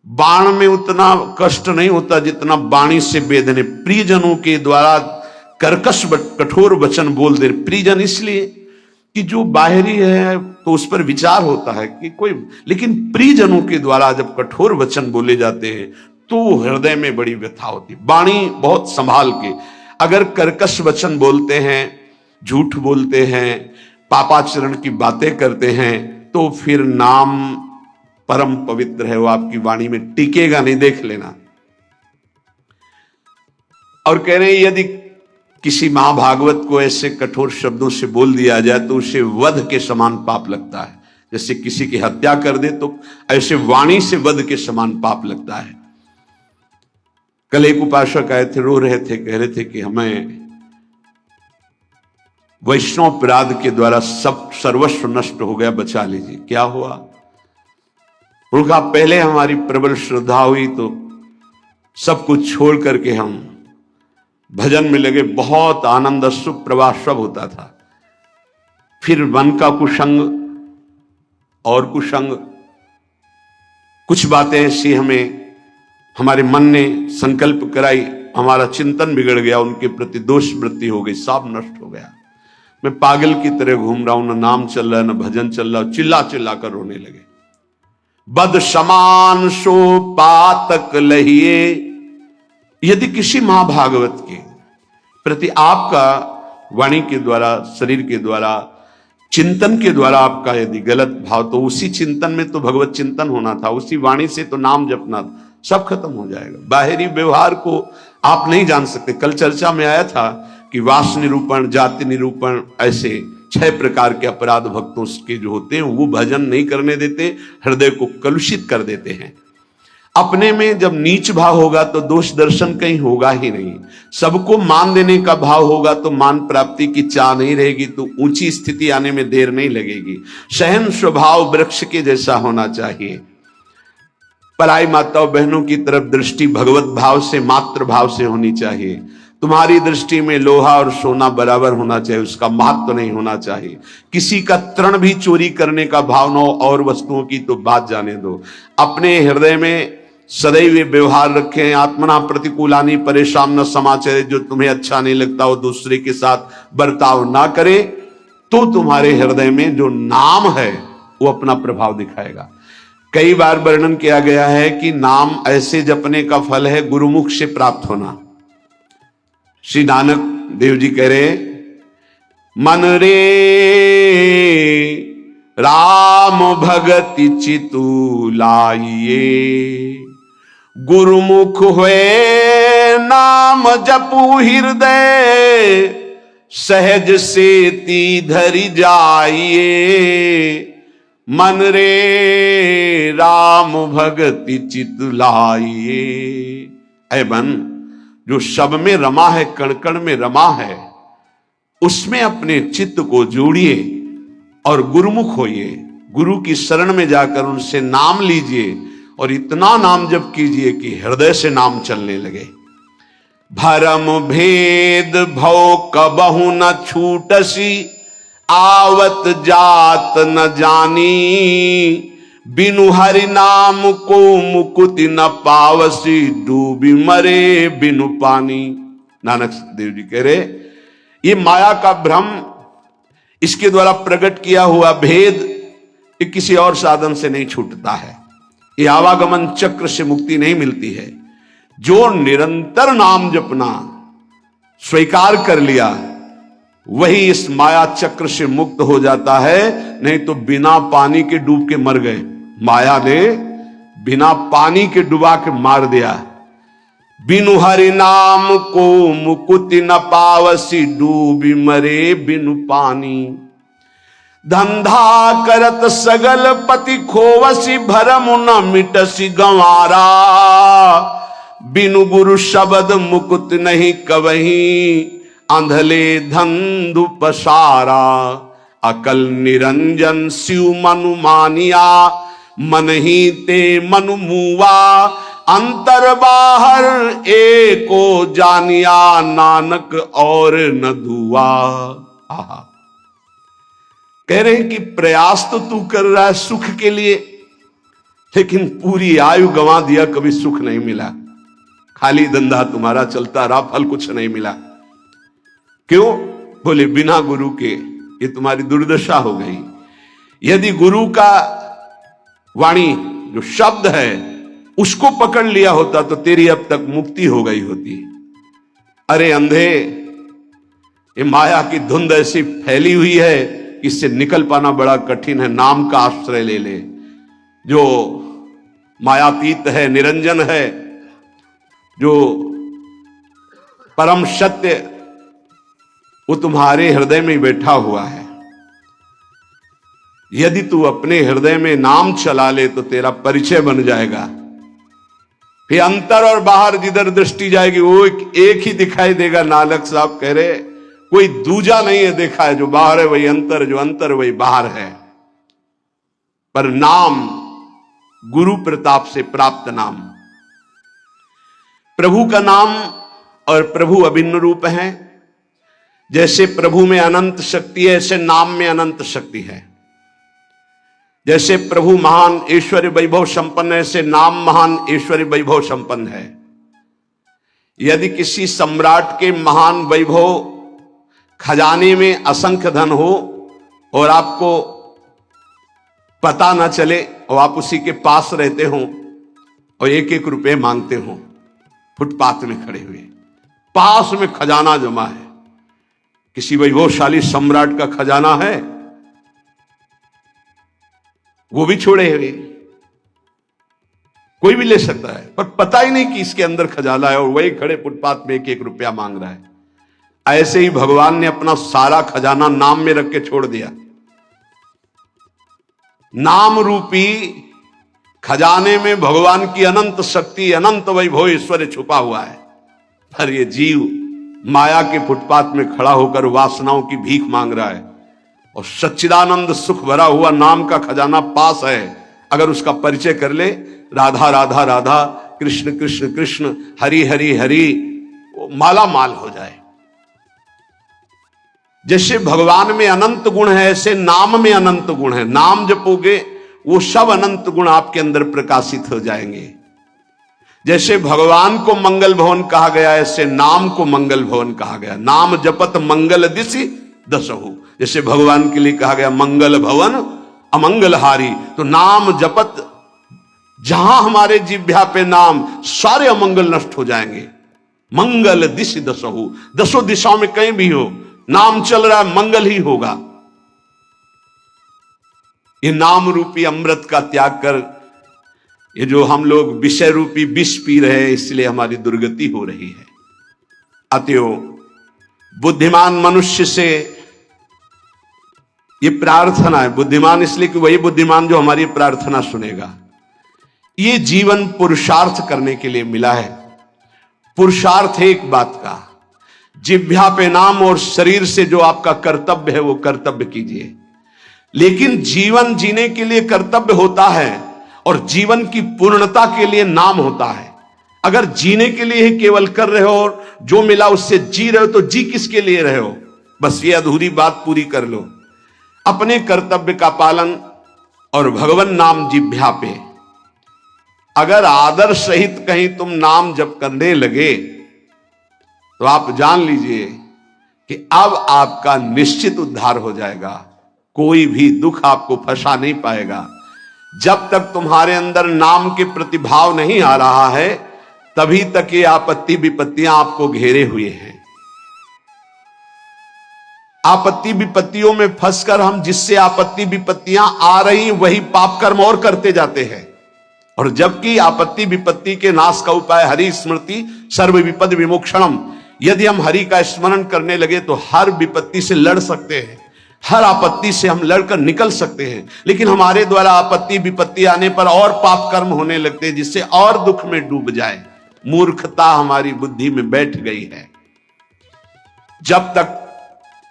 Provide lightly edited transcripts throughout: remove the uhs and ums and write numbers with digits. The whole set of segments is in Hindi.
बाण में उतना कष्ट नहीं होता जितना वाणी से बेधने, प्रियजनों के द्वारा कर्कश कठोर वचन बोल दे। प्रियजन इसलिए कि जो बाहरी है तो उस पर विचार होता है कि कोई, लेकिन प्रियजनों के द्वारा जब कठोर वचन बोले जाते हैं तो हृदय में बड़ी व्यथा होती है। वाणी बहुत संभाल के, अगर कर्कश वचन बोलते हैं, झूठ बोलते हैं, पापाचरण की बातें करते हैं, तो फिर नाम परम पवित्र है, वो आपकी वाणी में टिकेगा नहीं, देख लेना। और कह रहे हैं यदि किसी महाभागवत को ऐसे कठोर शब्दों से बोल दिया जाए तो उसे वध के समान पाप लगता है। जैसे किसी की हत्या कर दे तो ऐसे वाणी से वध के समान पाप लगता है। कल एक उपासक आए थे, रो रहे थे, कह रहे थे कि हमें वैष्णव अपराध के द्वारा सब सर्वस्व नष्ट हो गया, बचा लीजिए। क्या हुआ? उनका पहले हमारी प्रबल श्रद्धा हुई तो सब कुछ छोड़ करके हम भजन में लगे, बहुत आनंद, सुप्रवाह सब होता था। फिर मन का कुसंग और कुसंग, कुछ बातें ऐसी हमें हमारे मन ने संकल्प कराई, हमारा चिंतन बिगड़ गया, उनके प्रति दोष वृत्ति हो गई, सब नष्ट हो गया। मैं पागल की तरह घूम रहा हूं, ना नाम चल रहा है, ना भजन चल रहा, चिल्ला चिल्ला कर रोने लगे। बद समान सो पातक लहिए। यदि किसी महाभागवत के प्रति आपका वाणी के द्वारा, शरीर के द्वारा, चिंतन के द्वारा आपका यदि गलत भाव, तो उसी चिंतन में तो भगवत चिंतन होना था, उसी वाणी से तो नाम जपना, सब खत्म हो जाएगा। बाहरी व्यवहार को आप नहीं जान सकते। कल चर्चा में आया था कि वास निरूपण, जाति निरूपण, ऐसे 6 प्रकार के अपराध भक्तों के जो होते हैं वो भजन नहीं करने देते, हृदय को कलुषित कर देते हैं। अपने में जब नीच भाव होगा तो दोष दर्शन कहीं होगा ही नहीं। सबको मान देने का भाव होगा तो मान प्राप्ति की चाह नहीं रहेगी, तो ऊंची स्थिति आने में देर नहीं लगेगी। सहन स्वभाव वृक्ष के जैसा होना चाहिए। पराई माताओं बहनों की तरफ दृष्टि भगवत भाव से, मातृ भाव से होनी चाहिए। तुम्हारी दृष्टि में लोहा और सोना बराबर होना चाहिए, उसका महत्व नहीं होना चाहिए। किसी का तृण भी चोरी करने का भाव न हो, और वस्तुओं की तो बात जाने दो। अपने हृदय में सदैव व्यवहार रखें। आत्मना प्रतिकूलानी परेशान न समाचार, जो तुम्हें अच्छा नहीं लगता वो दूसरे के साथ बर्ताव ना करे, तो तुम्हारे हृदय में जो नाम है वो अपना प्रभाव दिखाएगा। कई बार वर्णन किया गया है कि नाम ऐसे जपने का फल है गुरुमुख से प्राप्त होना। श्री नानक देव जी कह रहे, मन रे राम भगति चितु लाइए, गुरुमुख हुए नाम जपू हृदय, सहज से ती धरि जाइए। मन रे राम भगति चितु लाइए। ऐ मन, जो सब में रमा है, कण कण में रमा है, उसमें अपने चित्त को जोड़िए और गुरुमुख होइए। गुरु की शरण में जाकर उनसे नाम लीजिए और इतना नाम जप कीजिए कि हृदय से नाम चलने लगे। भरम भेद भव कबहु न छूटसी, आवत जात न जानी, बिनु हरि नाम को मुकुति न पावसी, डूबी मरे बिनु पानी। नानक देव जी कह रहे, ये माया का भ्रम, इसके द्वारा प्रकट किया हुआ भेद, ये किसी और साधन से नहीं छूटता है। ये आवागमन चक्र से मुक्ति नहीं मिलती है। जो निरंतर नाम जपना स्वीकार कर लिया वही इस माया चक्र से मुक्त हो जाता है। नहीं तो बिना पानी के डूब के मर गए। माया ने बिना पानी के डुबा के मार दिया। बिनु हरि नाम को मुकुति न पावसी, डूबी मरे बिनु पानी। धंधा करत सगल पति खोवसी, भरम न मिटसी गंवारा, बिनु गुरु शब्द मुकुत नहीं कवहीं, अंधले धंधु पसारा। अकल निरंजन शिव मनु मानिया, मन ही ते मनु मुआ, अंतर बाहर एको जानिया, नानक और न दुआ। आहा, कह रहे हैं कि प्रयास तो तू कर रहा है सुख के लिए, लेकिन पूरी आयु गंवा दिया, कभी सुख नहीं मिला, खाली धंधा तुम्हारा चलता रहा, फल कुछ नहीं मिला। क्यों? बोले बिना गुरु के ये तुम्हारी दुर्दशा हो गई। यदि गुरु का वाणी जो शब्द है उसको पकड़ लिया होता तो तेरी अब तक मुक्ति हो गई होती। अरे अंधे, ये माया की धुंध ऐसी फैली हुई है कि इससे निकल पाना बड़ा कठिन है। नाम का आश्रय ले ले, जो मायातीत है, निरंजन है, जो परम सत्य, वो तुम्हारे हृदय में बैठा हुआ है। यदि तू अपने हृदय में नाम चला ले तो तेरा परिचय बन जाएगा। फिर अंतर और बाहर जिधर दृष्टि जाएगी वो एक ही दिखाई देगा। नानक साहब कह रहे कोई दूजा नहीं है देखा है, जो बाहर है वही अंतर, जो अंतर वही बाहर है। पर नाम गुरु प्रताप से प्राप्त नाम, प्रभु का नाम और प्रभु अभिन्न रूप है। जैसे प्रभु में अनंत शक्ति है, ऐसे नाम में अनंत शक्ति है। जैसे प्रभु महान ऐश्वर्य वैभव संपन्न है, ऐसे नाम महान ऐश्वर्य वैभव संपन्न है। यदि किसी सम्राट के महान वैभव खजाने में असंख्य धन हो और आपको पता ना चले और आप उसी के पास रहते हो और एक एक रुपए मांगते हो, फुटपाथ में खड़े हुए, पास में खजाना जमा है, किसी वैभवशाली सम्राट का खजाना है, वो भी छोड़े हुए, कोई भी ले सकता है, पर पता ही नहीं कि इसके अंदर खजाना है और वही खड़े फुटपाथ में एक एक रुपया मांग रहा है। ऐसे ही भगवान ने अपना सारा खजाना नाम में रख के छोड़ दिया। नाम रूपी खजाने में भगवान की अनंत शक्ति, अनंत वैभव ऐश्वर्य छुपा हुआ है। पर ये जीव माया के फुटपाथ में खड़ा होकर वासनाओं की भीख मांग रहा है और सच्चिदानंद सुख भरा हुआ नाम का खजाना पास है। अगर उसका परिचय कर ले, राधा राधा राधा, कृष्ण कृष्ण कृष्ण, हरि हरि हरि, वो माला माल हो जाए। जैसे भगवान में अनंत गुण है, ऐसे नाम में अनंत गुण है। नाम जपोगे वो सब अनंत गुण आपके अंदर प्रकाशित हो जाएंगे। जैसे भगवान को मंगल भवन कहा गया, ऐसे नाम को मंगल भवन कहा गया। नाम जपत मंगल दिशि दसहु, जैसे भगवान के लिए कहा गया मंगल भवन अमंगलहारी। तो नाम जपत, जहां हमारे जिह्वा पे नाम, सारे अमंगल नष्ट हो जाएंगे। मंगल दिशि दसहु, दसों दिशाओं में कहीं भी हो, नाम चल रहा है, मंगल ही होगा। ये नाम रूपी अमृत का त्याग कर, ये जो हम लोग विषय रूपी विष पी रहे हैं, इसलिए हमारी दुर्गति हो रही है। अतएव बुद्धिमान मनुष्य से ये प्रार्थना है, बुद्धिमान इसलिए कि वही बुद्धिमान जो हमारी प्रार्थना सुनेगा। ये जीवन पुरुषार्थ करने के लिए मिला है। पुरुषार्थ है एक बात का, जिह्वा पे नाम और शरीर से जो आपका कर्तव्य है वो कर्तव्य कीजिए। लेकिन जीवन जीने के लिए कर्तव्य होता है और जीवन की पूर्णता के लिए नाम होता है। अगर जीने के लिए ही केवल कर रहे हो और जो मिला उससे जी रहे हो, तो जी किसके लिए रहे हो? बस ये अधूरी बात पूरी कर लो। अपने कर्तव्य का पालन और भगवान नाम जिह्वा पे। अगर आदर सहित कहीं तुम नाम जप करने लगे तो आप जान लीजिए कि अब आपका निश्चित उद्धार हो जाएगा। कोई भी दुख आपको फंसा नहीं पाएगा। जब तक तुम्हारे अंदर नाम के प्रतिभाव नहीं आ रहा है, तभी तक ये आपत्ति विपत्तियां आपको घेरे हुए हैं। आपत्ति विपत्तियों में फंसकर हम जिससे आपत्ति विपत्तियां आ रही वही पाप कर्म और करते जाते हैं। और जबकि आपत्ति विपत्ति के नाश का उपाय हरि स्मृति सर्व विपद विमोक्षणम। यदि हम हरि का स्मरण करने लगे तो हर विपत्ति से लड़ सकते हैं, हर आपत्ति से हम लड़कर निकल सकते हैं। लेकिन हमारे द्वारा आपत्ति विपत्ति आने पर और पाप कर्म होने लगते हैं, जिससे और दुख में डूब जाए। मूर्खता हमारी बुद्धि में बैठ गई है। जब तक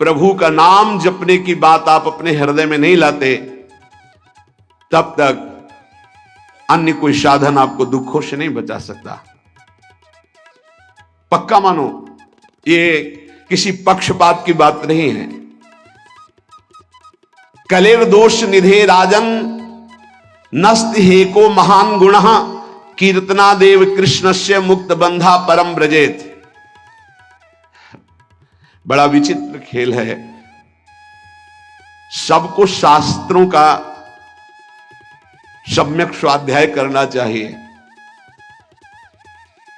प्रभु का नाम जपने की बात आप अपने हृदय में नहीं लाते, तब तक अन्य कोई साधन आपको दुखों से नहीं बचा सकता। पक्का मानो, ये किसी पक्षपात की बात नहीं है। कलेर दोष निधे राजन नस्ति हेको महान गुण कीर्तनादेव कृष्णस्य मुक्त बंधा परम ब्रजेत। बड़ा विचित्र खेल है। सबको शास्त्रों का सम्यक स्वाध्याय करना चाहिए,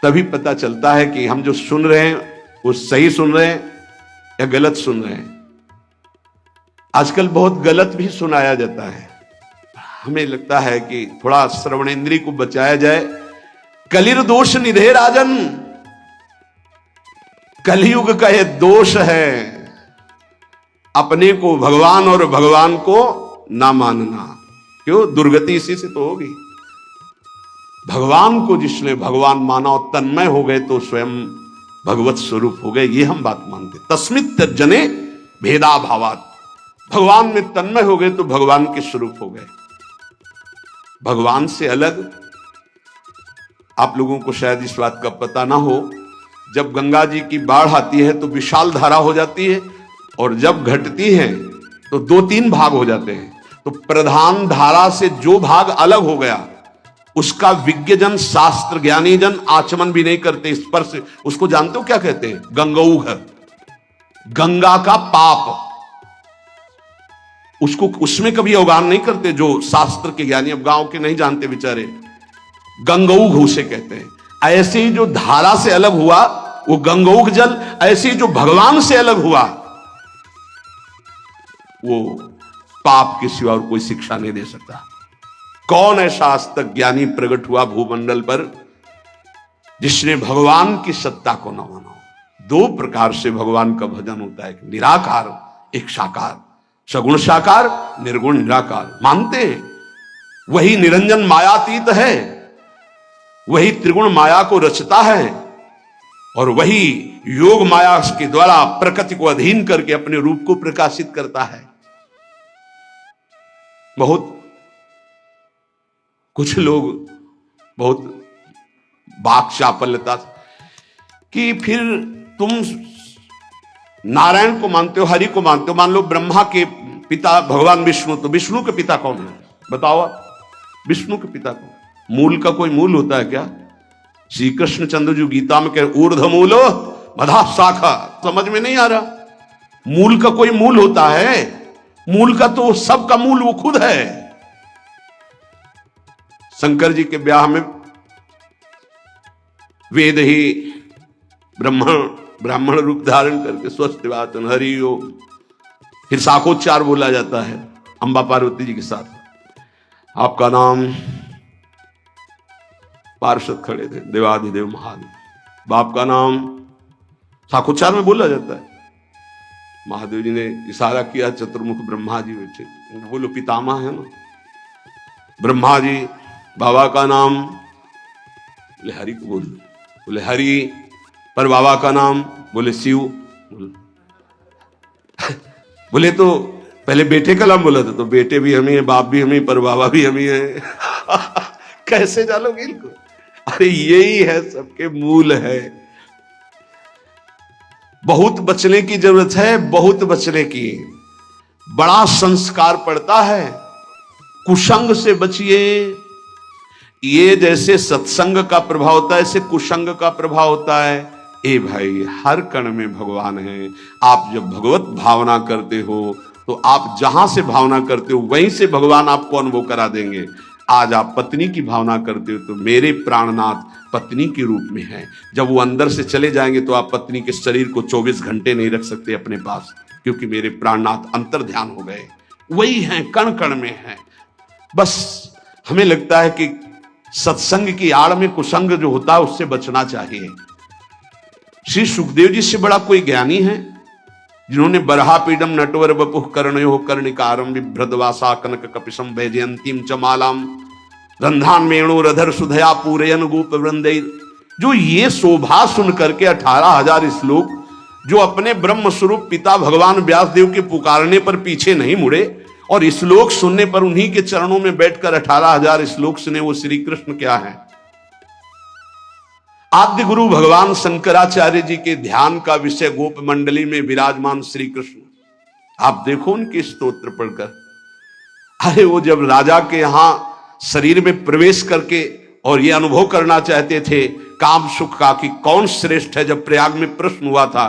तभी पता चलता है कि हम जो सुन रहे हैं वो सही सुन रहे हैं या गलत सुन रहे हैं। आजकल बहुत गलत भी सुनाया जाता है। हमें लगता है कि थोड़ा श्रवणेंद्रिय को बचाया जाए। कलिर दोष निधे राजन, कलयुग का यह दोष है, अपने को भगवान और भगवान को ना मानना। क्यों? दुर्गति इसी से तो होगी। भगवान को जिसने भगवान माना और तन्मय हो गए तो स्वयं भगवत स्वरूप हो गए, ये हम बात मानते। तस्मित तज्जने भेदा भावात, भगवान में तन्मय हो गए तो भगवान के स्वरूप हो गए। भगवान से अलग आप लोगों को शायद इस बात का पता ना हो, जब गंगा जी की बाढ़ आती है तो विशाल धारा हो जाती है, और जब घटती है तो 2-3 भाग हो जाते हैं। तो प्रधान धारा से जो भाग अलग हो गया उसका विज्ञजन, शास्त्र ज्ञानी जन आचमन भी नहीं करते, स्पर्श। उसको जानते हो क्या कहते हैं? गंगौघ, गंगा का पाप। उसको उसमें कभी अवगान नहीं करते जो शास्त्र के ज्ञानी, अब गांव के नहीं जानते बेचारे। गंगौघ उसे कहते हैं। ऐसे ही जो धारा से अलग हुआ वो गंगौघ जल, ऐसे ही जो भगवान से अलग हुआ वो पाप के सिवा और कोई शिक्षा नहीं दे सकता। कौन ऐसा आज तक ज्ञानी प्रकट हुआ भूमंडल पर जिसने भगवान की सत्ता को न माना? 2 प्रकार से भगवान का भजन होता है, एक निराकार, एक साकार। सगुण साकार, निर्गुण निराकार मानते हैं। वही निरंजन मायातीत है, वही त्रिगुण माया को रचता है, और वही योग माया के द्वारा प्रकृति को अधीन करके अपने रूप को प्रकाशित करता है। बहुत कुछ लोग बहुत बाक चापल्यता कि फिर तुम नारायण को मानते हो, हरि को मानते हो, मान लो ब्रह्मा के पिता भगवान विष्णु, तो विष्णु के पिता कौन है बताओ आप? विष्णु के पिता कौन? मूल का कोई मूल होता है क्या? श्री कृष्ण चंद्र जी गीता में कह ऊर्ध्व मूलो मधा शाखा, समझ में नहीं आ रहा। मूल का कोई मूल होता है? मूल का तो सबका मूल वो खुद है। शंकर जी के ब्याह में वेद ही ब्राह्मण रूप धारण करके स्वस्थ वाचन हरि ओम, फिर शाखोच्चार बोला जाता है अंबा पार्वती जी के साथ। आपका नाम, पार्षद खड़े थे, देवाधिदेव महादेव, बाप का नाम शाखोच्चार में बोला जाता है। महादेव जी ने इशारा किया, चतुर्मुख ब्रह्मा जी बैठे, बोलो पितामह है ना। ब्रह्मा जी, बाबा का नाम, बोले हरि को बोल, बोले हरि, पर बाबा का नाम, बोले शिव। बोले तो पहले बेटे का नाम बोला था, तो बेटे भी हम ही है, बाप भी हम ही, पर बाबा भी हम ही है। कैसे जानोगे इनको? अरे यही है, सबके मूल है। बहुत बचने की जरूरत है, बहुत बचने की। बड़ा संस्कार पड़ता है, कुसंग से बचिए। ये जैसे सत्संग का प्रभाव होता है, ऐसे कुसंग का प्रभाव होता है। ए भाई, हर कण में भगवान है। आप जब भगवत भावना करते हो तो आप जहां से भावना करते हो वहीं से भगवान आपको अनुभव करा देंगे। आज आप पत्नी की भावना करते हो तो मेरे प्राणनाथ पत्नी के रूप में है। जब वो अंदर से चले जाएंगे तो आप पत्नी के शरीर को 24 घंटे नहीं रख सकते अपने पास, क्योंकि मेरे प्राणनाथ अंतर ध्यान हो गए। वही हैं, कण कण में हैं। बस हमें लगता है कि सत्संग की आड़ में कुसंग जो होता है उससे बचना चाहिए। श्री सुखदेव जी से बड़ा कोई ज्ञानी है जिन्होंने बरहापीडम नटवर बपुः कर्णयो कर्णिकारम बिभ्रदवासा कनक कपिशम वैजयंतीम च मालाम रंध्रान मेणु रधर सुधया पूरयन गोप वृंदे। जो ये शोभा सुन करके 18,000 श्लोक, जो अपने ब्रह्म स्वरूप पिता भगवान व्यासदेव के पुकारने पर पीछे नहीं मुड़े और श्लोक सुनने पर उन्हीं के चरणों में बैठकर 18,000 श्लोक सुने, वो श्री कृष्ण क्या है? आद्य गुरु भगवान शंकराचार्य जी के ध्यान का विषय गोप मंडली में विराजमान श्री कृष्ण। आप देखो उनके स्तोत्र पढ़कर। अरे वो जब राजा के यहां शरीर में प्रवेश करके और ये अनुभव करना चाहते थे काम सुख का कि कौन श्रेष्ठ है। जब प्रयाग में प्रश्न हुआ था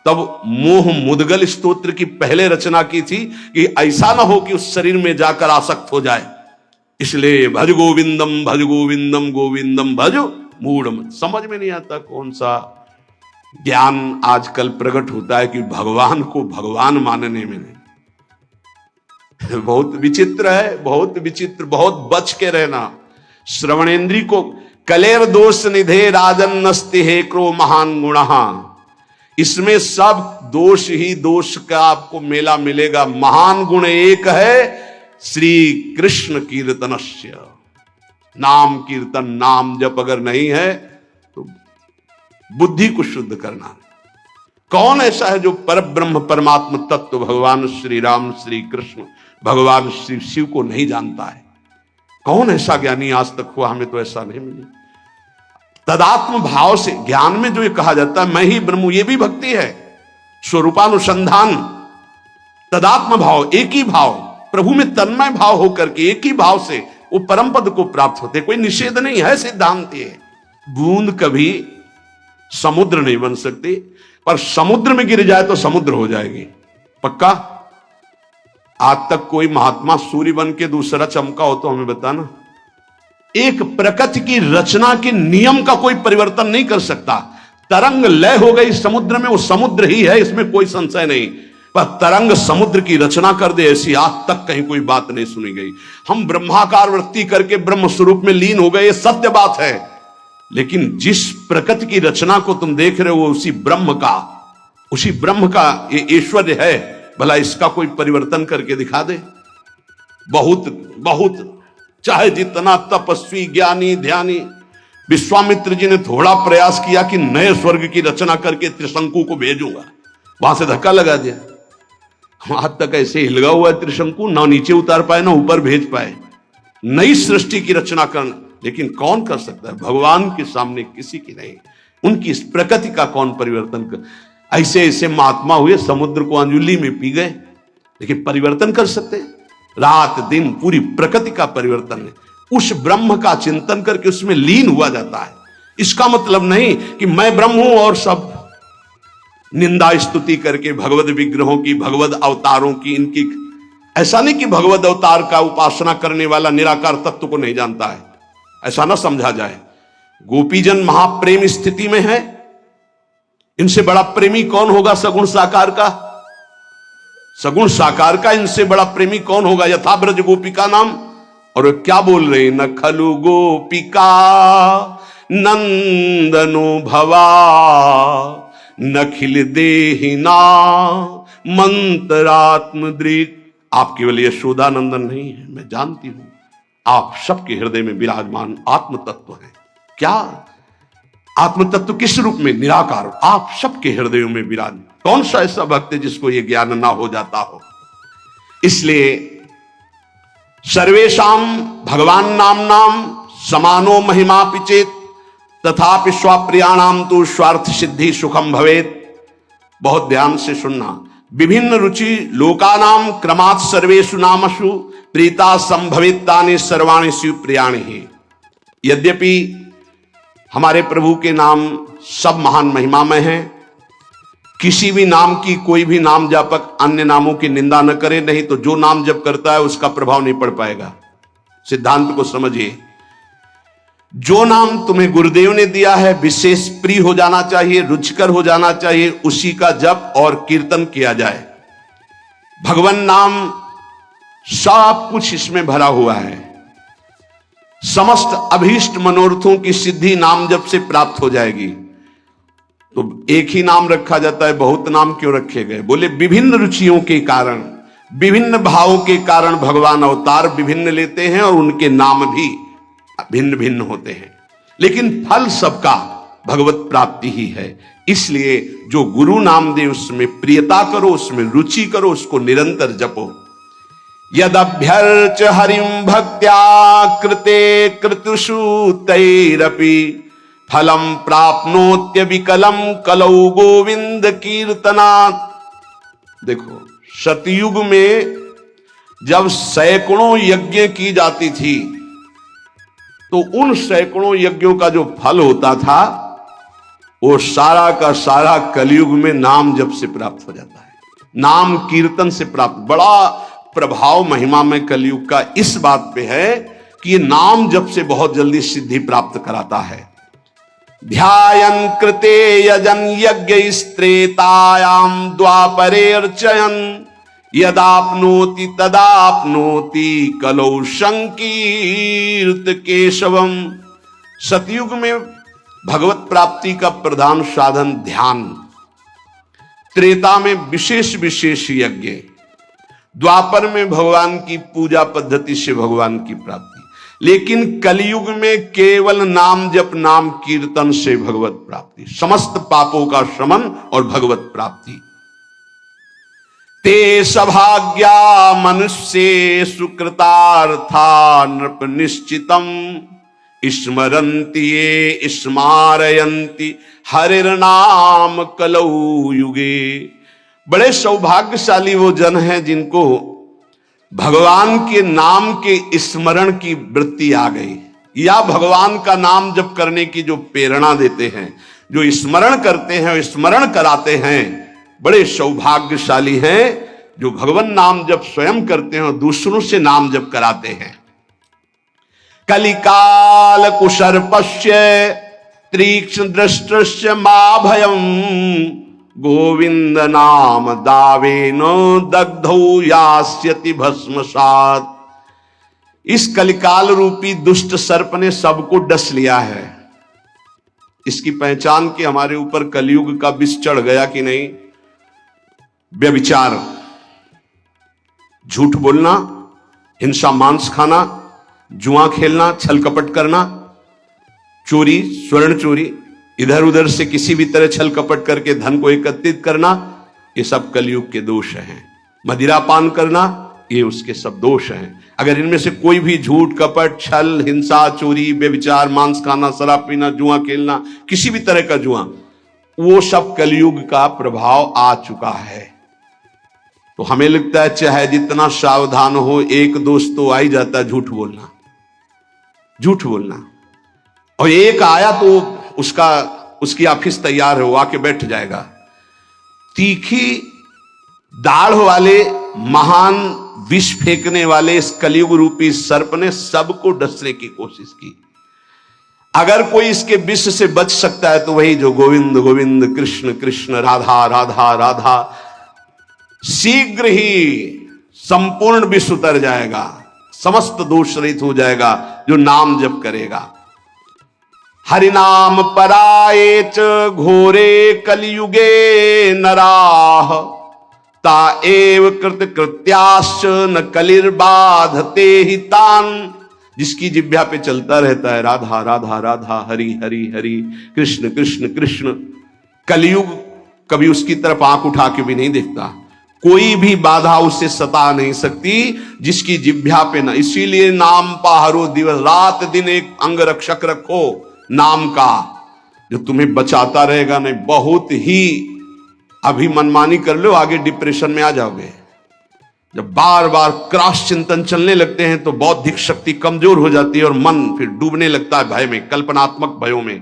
तब मोह मुदगल स्तोत्र की पहले रचना की थी कि ऐसा ना हो कि उस शरीर में जाकर आसक्त हो जाए। इसलिए भज गोविंदम गोविंदम भज मूढ़। समझ में नहीं आता कौन सा ज्ञान आजकल प्रकट होता है कि भगवान को भगवान मानने में नहीं। बहुत विचित्र है, बहुत विचित्र, बहुत बच के रहना। श्रवणेन्द्री को कलेर दोष निधे राजन नस्ति हे क्रो महान गुणहा। इसमें सब दोष ही दोष का आपको मेला मिलेगा। महान गुण एक है, श्री कृष्ण कीर्तनस्य। नाम कीर्तन नाम जप अगर नहीं है तो बुद्धि को शुद्ध करना। कौन ऐसा है जो पर ब्रह्म परमात्मा तत्व भगवान श्री राम श्री कृष्ण भगवान श्री शिव को नहीं जानता है? कौन ऐसा ज्ञानी आज तक हुआ? हमें तो ऐसा नहीं मिली। तदात्म भाव से ज्ञान में जो ये कहा जाता है मैं ही ब्रह्म हूं, ये भी भक्ति है। स्वरूपानुसंधान, तदात्म भाव, एक ही भाव, प्रभु में तन्मय भाव होकर के एक ही भाव से वो परम पद को प्राप्त होते। कोई निषेध नहीं है, सिद्धांत है। बूंद कभी समुद्र नहीं बन सकती, पर समुद्र में गिर जाए तो समुद्र हो जाएगी, पक्का। आज तक कोई महात्मा सूर्य बन के दूसरा चमका हो तो हमें बताना। एक प्रकृति की रचना के नियम का कोई परिवर्तन नहीं कर सकता। तरंग लय हो गई समुद्र में, वो समुद्र ही है, इसमें कोई संशय नहीं। पर तरंग समुद्र की रचना कर दे, ऐसी आज तक कहीं कोई बात नहीं सुनी गई। हम ब्रह्माकार वृत्ति करके ब्रह्म स्वरूप में लीन हो गए, ये सत्य बात है। लेकिन जिस प्रकृति की रचना को तुम देख रहे हो उसी ब्रह्म का ये ऐश्वर्य है। भला इसका कोई परिवर्तन करके दिखा दे। बहुत चाहे जितना तपस्वी ज्ञानी ध्यानी, विश्वामित्र जी ने थोड़ा प्रयास किया कि नए स्वर्ग की रचना करके त्रिशंकु को भेजूंगा, वहां से धक्का लगा दिया। आज तक ऐसे हिलगा हुआ है त्रिशंकु, ना नीचे उतार पाए ना ऊपर भेज पाए। नई सृष्टि की रचना करना, लेकिन कौन कर सकता है? भगवान के सामने किसी की नहीं। उनकी इस प्रकृति का कौन परिवर्तन कर? ऐसे ऐसे महात्मा हुए, समुद्र को अंजुली में पी गए, लेकिन परिवर्तन कर सकते? रात दिन पूरी प्रकृति का परिवर्तन है। उस ब्रह्म का चिंतन करके उसमें लीन हुआ जाता है। इसका मतलब नहीं कि मैं ब्रह्म हूं और सब निंदा स्तुति करके भगवत विग्रहों की, भगवत अवतारों की, इनकी। ऐसा नहीं कि भगवत अवतार का उपासना करने वाला निराकार तत्व को नहीं जानता है, ऐसा ना समझा जाए। गोपीजन महाप्रेम स्थिति में है, इनसे बड़ा प्रेमी कौन होगा? सगुण साकार का, सगुण साकार का इनसे बड़ा प्रेमी कौन होगा? यथा ब्रज गोपिका नाम। और वे क्या बोल रहे हैं? न खलु गोपिका नंदनो भवा नखिल देहिना मंत्रात्म दृक। आप केवल यशोदानंदन नहीं है, मैं जानती हूं आप सबके हृदय में विराजमान आत्म तत्व है। क्या आत्म तत्व? किस रूप में? निराकार। आप सबके हृदयों में विराज। कौन सा ऐसा भक्त है जिसको यह ज्ञान ना हो जाता हो? इसलिए सर्वेशाम भगवान नाम समानो महिमा पिचेत तथापि स्वाप्रियाणाम तो स्वार्थ सिद्धि सुखम भवेत। बहुत ध्यान से सुनना। विभिन्न रुचि लोकानाम क्रमात् सर्वेषु नामसु प्रीता संभवितानि सर्वाणि शिव प्रियाणि ही। यद्यपि हमारे प्रभु के नाम सब महान महिमामय हैं, किसी भी नाम की कोई भी नाम जापक अन्य नामों की निंदा न करे, नहीं तो जो नाम जप करता है उसका प्रभाव नहीं पड़ पाएगा। सिद्धांत को समझिए। जो नाम तुम्हें गुरुदेव ने दिया है विशेष प्रिय हो जाना चाहिए, रुचिकर हो जाना चाहिए, उसी का जप और कीर्तन किया जाए। भगवान नाम सब कुछ इसमें भरा हुआ है। समस्त अभीष्ट मनोरथों की सिद्धि नाम जप से प्राप्त हो जाएगी। तो एक ही नाम रखा जाता है, बहुत नाम क्यों रखे गए? बोले विभिन्न रुचियों के कारण, विभिन्न भावों के कारण भगवान अवतार विभिन्न लेते हैं और उनके नाम भी भिन्न भिन्न होते हैं, लेकिन फल सबका भगवत प्राप्ति ही है। इसलिए जो गुरु नाम दे उसमें प्रियता करो, उसमें रुचि करो, उसको निरंतर जपो। यदभ्यर्च हरिं भक्त्या कृते कृतुषु तैरपि फलम प्राप्नोत्य विकलम कलौ गोविंद कीर्तनात्। देखो, सतयुग में जब सैकड़ों यज्ञ की जाती थी तो उन सैकड़ों यज्ञों का जो फल होता था वो सारा का सारा कलयुग में नाम जप से प्राप्त हो जाता है, नाम कीर्तन से प्राप्त। बड़ा प्रभाव महिमा में कलयुग का इस बात पे है कि ये नाम जप से बहुत जल्दी सिद्धि प्राप्त कराता है। ध्यायन कृते यजन यज्ञ स्त्रेतायाम द्वापरे अर्चयन यदाप्नोति तदाप्नोति कलौ संकीर्त केशवम। सतयुग में भगवत प्राप्ति का प्रधान साधन ध्यान, त्रेता में विशेष विशेष यज्ञ, द्वापर में भगवान की पूजा पद्धति से भगवान की प्राप्ति, लेकिन कलयुग में केवल नाम जप नाम कीर्तन से भगवत प्राप्ति, समस्त पापों का शमन और भगवत प्राप्ति। ते सभाग्या मनुष्ये सुकृतार्था नृप निश्चितम स्मरन्ति ये स्मारयन्ति हरिर्नाम कलौ युगे। बड़े सौभाग्यशाली वो जन हैं जिनको भगवान के नाम के स्मरण की वृत्ति आ गई, या भगवान का नाम जप करने की जो प्रेरणा देते हैं, जो स्मरण करते हैं और स्मरण कराते हैं, बड़े सौभाग्यशाली हैं जो भगवान नाम जप स्वयं करते हैं और दूसरों से नाम जप कराते हैं। कलिकाल कुशर्पस्य तीक्ष्ण दृष्टस्य मा भयम गोविंद नाम दावेनो दग्धौ यास्यति भस्मसात्। इस कलिकाल रूपी दुष्ट सर्प ने सबको डस लिया है। इसकी पहचान कि हमारे ऊपर कलयुग का विष चढ़ गया कि नहीं। व्यभिचार, झूठ बोलना, हिंसा मांस खाना, जुआ खेलना, छल कपट करना, चोरी, स्वर्ण चोरी, इधर उधर से किसी भी तरह छल कपट करके धन को एकत्रित करना, ये सब कलयुग के दोष हैं। मदिरा पान करना, ये उसके सब दोष हैं। अगर इनमें से कोई भी झूठ कपट छल हिंसा चोरी व्यभिचार मांस खाना शराब पीना जुआ खेलना किसी भी तरह का जुआ, वो सब कलयुग का प्रभाव आ चुका है। तो हमें लगता है चाहे जितना सावधान हो, एक दोष तो आ ही जाता है, झूठ बोलना। झूठ बोलना, और एक आया तो उसकी ऑफिस तैयार है, वो आके बैठ जाएगा। तीखी दाढ़ वाले महान विष फेंकने वाले इस कलयुग रूपी सर्प ने सबको डसने की कोशिश की। अगर कोई इसके विष से बच सकता है तो वही जो गोविंद गोविंद कृष्ण कृष्ण राधा राधा राधा, शीघ्र ही संपूर्ण विष उतर जाएगा, समस्त दोष रहित हो जाएगा जो नाम जप करेगा। हरिनाम पराये च घोरे कलियुगे नराः ता एव कृत कृत्याश्च न कलिर्बाधते हि तान्। जिसकी जिह्वा पे चलता रहता है राधा राधा राधा हरि हरि हरि कृष्ण कृष्ण कृष्ण, कलयुग कभी उसकी तरफ आंख उठा के भी नहीं देखता, कोई भी बाधा उससे सता नहीं सकती जिसकी जिह्वा पे ना। इसीलिए नाम पाहरो दिवस रात दिन एक अंग रक्षक रखो नाम का, जो तुम्हें बचाता रहेगा। नहीं बहुत ही अभी मनमानी कर लो, आगे डिप्रेशन में आ जाओगे। जब बार बार क्रॉस चिंतन चलने लगते हैं तो बौद्धिक शक्ति कमजोर हो जाती है और मन फिर डूबने लगता है भय में, कल्पनात्मक भयों में।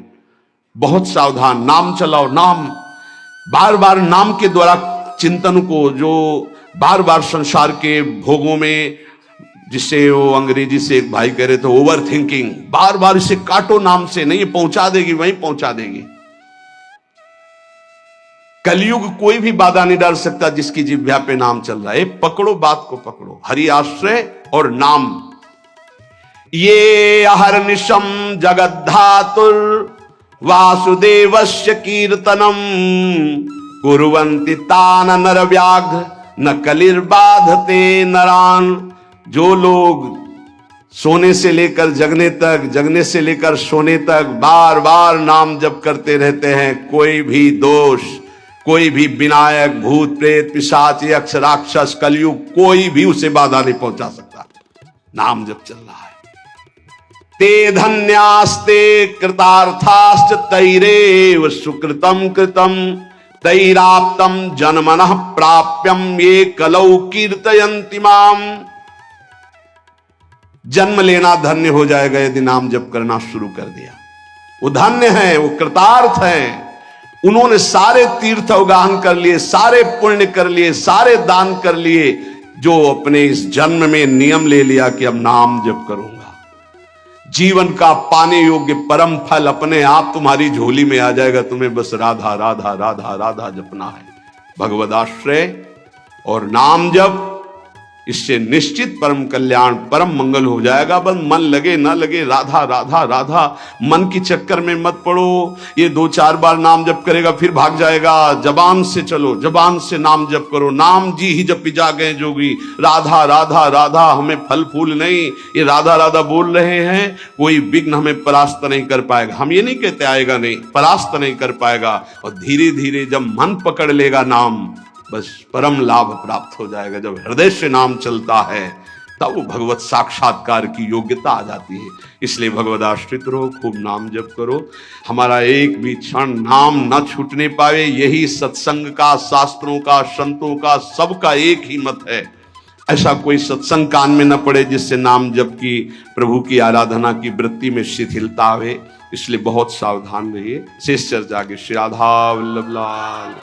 बहुत सावधान, नाम चलाओ। नाम बार बार नाम के द्वारा चिंतन को, जो बार बार संसार के भोगों में, जिसे वो अंग्रेजी से एक भाई कह रहे थे ओवर थिंकिंग, बार बार इसे काटो नाम से, नहीं पहुंचा देगी वहीं पहुंचा देगी। कलयुग कोई भी बाधा नहीं डाल सकता जिसकी जिह्वा पे नाम चल रहा है। पकड़ो बात को, पकड़ो हरि आश्रय और नाम। ये अहर्निशम जगद्धातुर वासुदेवस्य कीर्तनम कुर्वन्ति तान नरव्याघ्र न कलिर्बाधते नरान। जो लोग सोने से लेकर जगने तक, जगने से लेकर सोने तक बार बार नाम जप करते रहते हैं, कोई भी दोष, कोई भी विनायक भूत प्रेत पिशाच यक्ष राक्षस कलयुग कोई भी उसे बाधा नहीं पहुंचा सकता। नाम जप चल रहा है। ते धन्यास्ते कृतार्थाश्च तैरेव सुकृतम कृतम तैराप्तम जन्मनः प्राप्यम ये कलौ कीर्तयन्ति माम। जन्म लेना धन्य हो जाएगा यदि नाम जप करना शुरू कर दिया। वो धन्य है, वो कृतार्थ है। उन्होंने सारे तीर्थ अवगाहन कर लिए, सारे पुण्य कर लिए, सारे दान कर लिए, जो अपने इस जन्म में नियम ले लिया कि अब नाम जप करूंगा। जीवन का पाने योग्य परम फल अपने आप तुम्हारी झोली में आ जाएगा। तुम्हें बस राधा राधा राधा राधा जपना है। भगवदाश्रय और नाम जप, इससे निश्चित परम कल्याण परम मंगल हो जाएगा। बस मन लगे ना लगे, राधा राधा राधा, मन की चक्कर में मत पड़ो। ये 2-4 बार नाम जप करेगा फिर भाग जाएगा। जबान से चलो, जबान से नाम जप करो। नाम जी ही जप जा गए जोगी, राधा राधा राधा। हमें फल फूल नहीं, ये राधा राधा बोल रहे हैं, कोई विघ्न हमें परास्त नहीं कर पाएगा। हम ये नहीं कहते आएगा नहीं, परास्त नहीं कर पाएगा। और धीरे धीरे जब मन पकड़ लेगा नाम, बस परम लाभ प्राप्त हो जाएगा। जब हृदय से नाम चलता है तब वो भगवत साक्षात्कार की योग्यता आ जाती है। इसलिए भगवत आश्रित रहो, खूब नाम जप करो। हमारा एक भी क्षण नाम न छूटने पावे, यही सत्संग का, शास्त्रों का, संतों का, सबका एक ही मत है। ऐसा कोई सत्संग कान में न पड़े जिससे नाम जप की, प्रभु की आराधना की वृत्ति में शिथिलता आवे। इसलिए बहुत सावधान रहिए। शेष चर्चा के श्री राधा वल्लभ लाल।